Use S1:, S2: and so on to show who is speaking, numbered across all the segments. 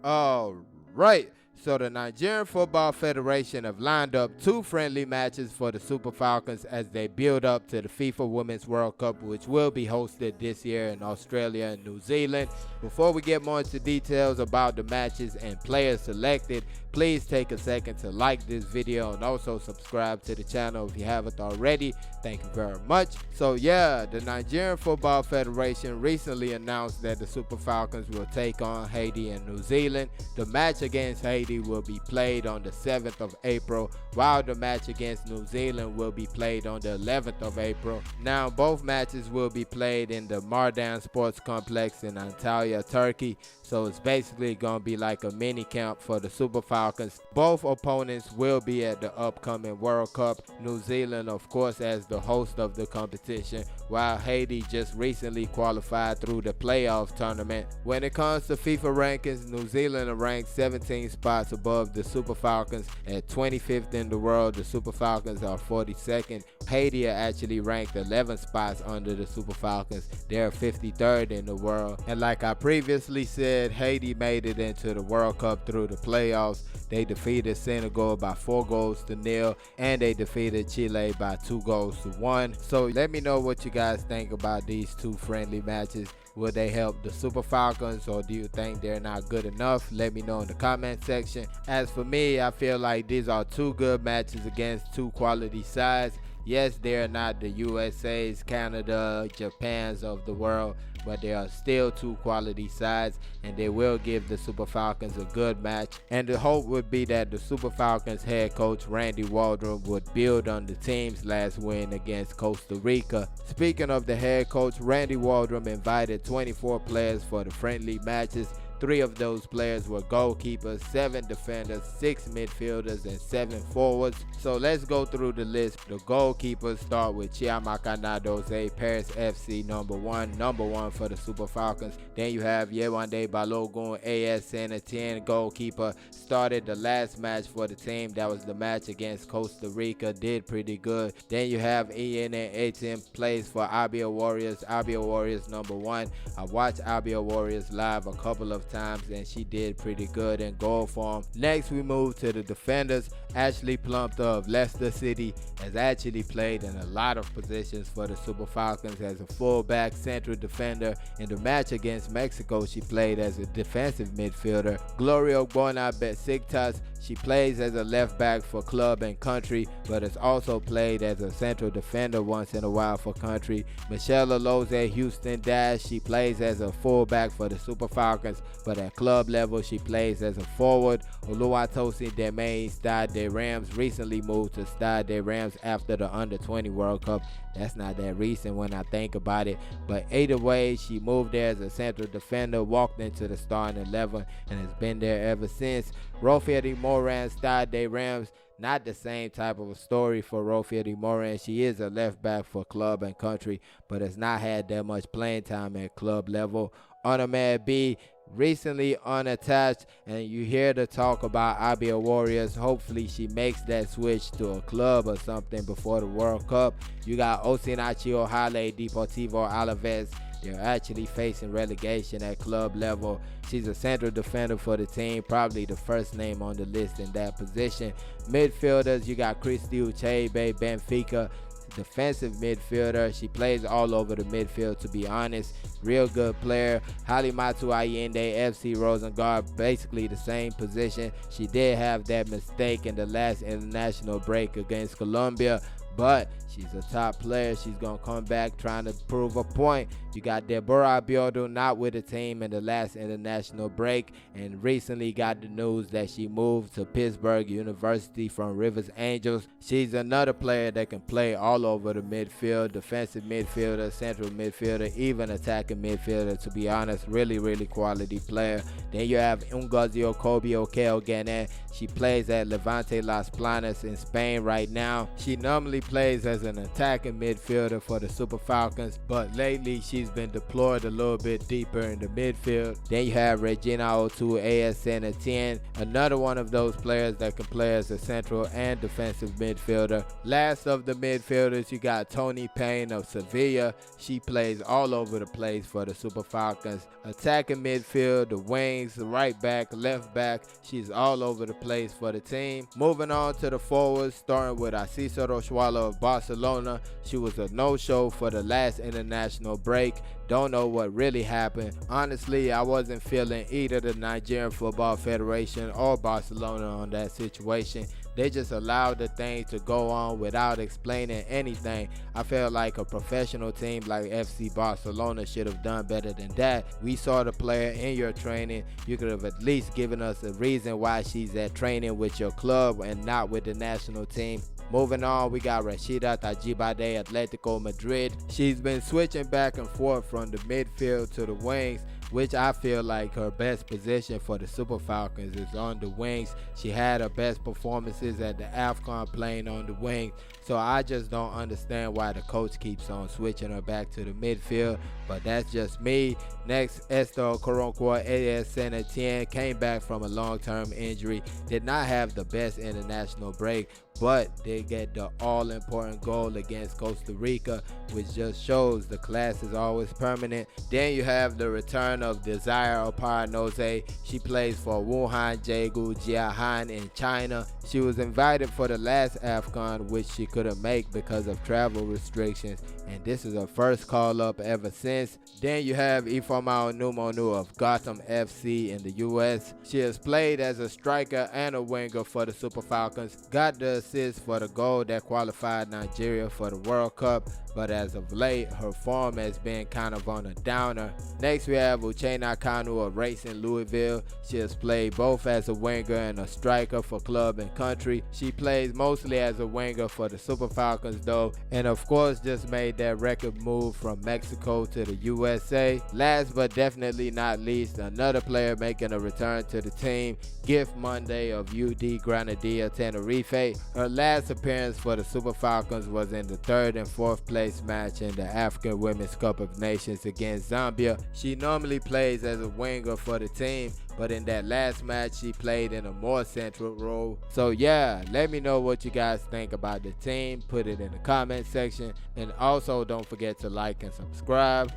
S1: All right. So the Nigerian Football Federation have lined up 2 friendly matches for the Super Falcons as they build up to the FIFA Women's World Cup, which will be hosted this year in Australia and New Zealand. Before we get more into details about the matches and players selected, please take a second to like this video and also subscribe to the channel if you haven't already. Thank you very much. So yeah, the Nigerian Football Federation recently announced that the Super Falcons will take on Haiti and New Zealand. The match against Haiti will be played on the 7th of April, while the match against New Zealand will be played on the 11th of April. Now, both matches will be played in the Mardan Sports Complex in Antalya, Turkey. So it's basically going to be like a mini camp for the Super Falcons. Both opponents will be at the upcoming World Cup. New Zealand, of course, as the host of the competition, while Haiti just recently qualified through the playoff tournament. When it comes to FIFA rankings, New Zealand are ranked 17 spots above the Super Falcons at 25th in the world. The Super Falcons are 42nd. Haiti are actually ranked 11 spots under the Super Falcons. They're 53rd in the world. And like I previously said, Haiti made it into the World Cup through the playoffs. They defeated Senegal by 4-0, and they defeated Chile by 2-1. So let me know what you guys think about these 2 friendly matches. Will they help the Super Falcons, or do you think they're not good enough? Let me know in the comment section. As for me, I feel like these are 2 good matches against 2 quality sides. Yes, they're not the USA's, Canada, Japan's of the world, but they are still 2 quality sides, and they will give the Super Falcons a good match. And the hope would be that the Super Falcons head coach Randy Waldrum would build on the team's last win against Costa Rica. Speaking of the head coach, Randy Waldrum invited 24 players for the friendly matches. 3 of those players were goalkeepers, 7 defenders, 6 midfielders, and 7 forwards. So let's go through the list. The goalkeepers start with Chiamaka Nadoze, Paris FC number 1 for the Super Falcons. Then you have Yewande Balogun, AS Saint Etienne goalkeeper. Started the last match for the team. That was the match against Costa Rica. Did pretty good. Then you have Ian Etienne, plays for Abia Warriors number 1. I watched Abia Warriors live a couple of times, and she did pretty good in goal form. Next, we move to the defenders. Ashley Plumpton of Leicester City has actually played in a lot of positions for the Super Falcons as a fullback, central defender. In the match against Mexico, she played as a defensive midfielder. Gloria Bona Besiktas, she plays as a left back for club and country, but has also played as a central defender once in a while for country. Michelle Aloze Houston Dash, she plays as a fullback for the Super Falcons, but at club level she plays as a forward. Oluwatosin Demain Stade des Rams recently moved to Stade des Rams after the Under-20 World Cup. That's not that recent when I think about it, but either way, she moved there as a central defender, walked into the starting 11, and has been there ever since. Rofieri Moran, Stade des Rams, not the same type of a story for Rofieri Moran. She is a left back for club and country, but has not had that much playing time at club level. Onomad B, recently unattached, and you hear the talk about Abia Warriors. Hopefully she makes that switch to a club or something before the World Cup. You got Osinachi Ohale Deportivo Alaves. They're actually facing relegation at club level. She's a central defender for the team, probably the first name on the list in that position. Midfielders, you got Christy Uchebe, Benfica, defensive midfielder. She plays all over the midfield, to be honest. Real good player. Halimatu Allende, FC Rosengard, basically the same position. She did have that mistake in the last international break against Colombia, but she's a top player. She's going to come back trying to prove a point. You got Deborah Abiodun, not with the team in the last international break, and recently got the news that she moved to Pittsburgh University from Rivers Angels. She's another player that can play all over the midfield, defensive midfielder, central midfielder, even attacking midfielder, to be honest. Really, really quality player. Then you have Ngozi Okobi Okeogene. She plays at Levante Las Planas in Spain right now. She normally plays as an attacking midfielder for the Super Falcons, but lately she's been deployed a little bit deeper in the midfield. Then you have Regina Otu, AS Saint Etienne, another one of those players that can play as a central and defensive midfielder. Last of the midfielders, you got Tony Payne of Sevilla. She plays all over the place for the Super Falcons. Attacking midfield, the wing, wings, right back, left back. She's all over the place for the team. Moving on to the forwards, starting with Asisat of Barcelona. She was a no-show for the last international break. Don't know what really happened. Honestly, I wasn't feeling either the Nigerian Football Federation or Barcelona on that situation. They just allowed the thing to go on without explaining anything. I felt like a professional team like FC Barcelona should have done better than that. We saw the player in your training. You could have at least given us a reason why she's at training with your club and not with the national team. Moving on, we got Rashida Tajibade, Atletico Madrid. She's been switching back and forth from the midfield to the wings, which I feel like her best position for the Super Falcons is on the wings. She had her best performances at the AFCON playing on the wing, so I just don't understand why the coach keeps on switching her back to the midfield, but that's just me. Next, Esther Okoronkwo, AS Saint Etienne, came back from a long-term injury, did not have the best international break, but did get the all-important goal against Costa Rica, which just shows the class is always permanent. Then you have the return of Desire Oparanozie. She plays for Wuhan Jiegu Jiahan in China. She was invited for the last AFCON, which she couldn't make because of travel restrictions, and this is her first call-up ever since. Then you have Ifeoma Onumonu of Gotham FC in the US. She has played as a striker and a winger for the Super Falcons, got the assist for the goal that qualified Nigeria for the World Cup, but as of late, her form has been kind of on a downer. Next, we have Uchenna Kanu of Racing Louisville. She has played both as a winger and a striker for club and country. She plays mostly as a winger for the Super Falcons though, and of course just made that record move from Mexico to the USA. Last but definitely not least, another player making a return to the team, Gift Monday of UD Granadilla Tenerife. Her last appearance for the Super Falcons was in the 3rd and 4th place match in the African Women's Cup of Nations against Zambia. She normally plays as a winger for the team, but in that last match she played in a more central role. So yeah, let me know what you guys think about the team. Put it in the comment section, and also don't forget to like and subscribe.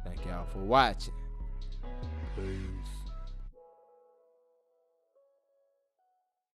S1: Thank y'all for watching. Peace.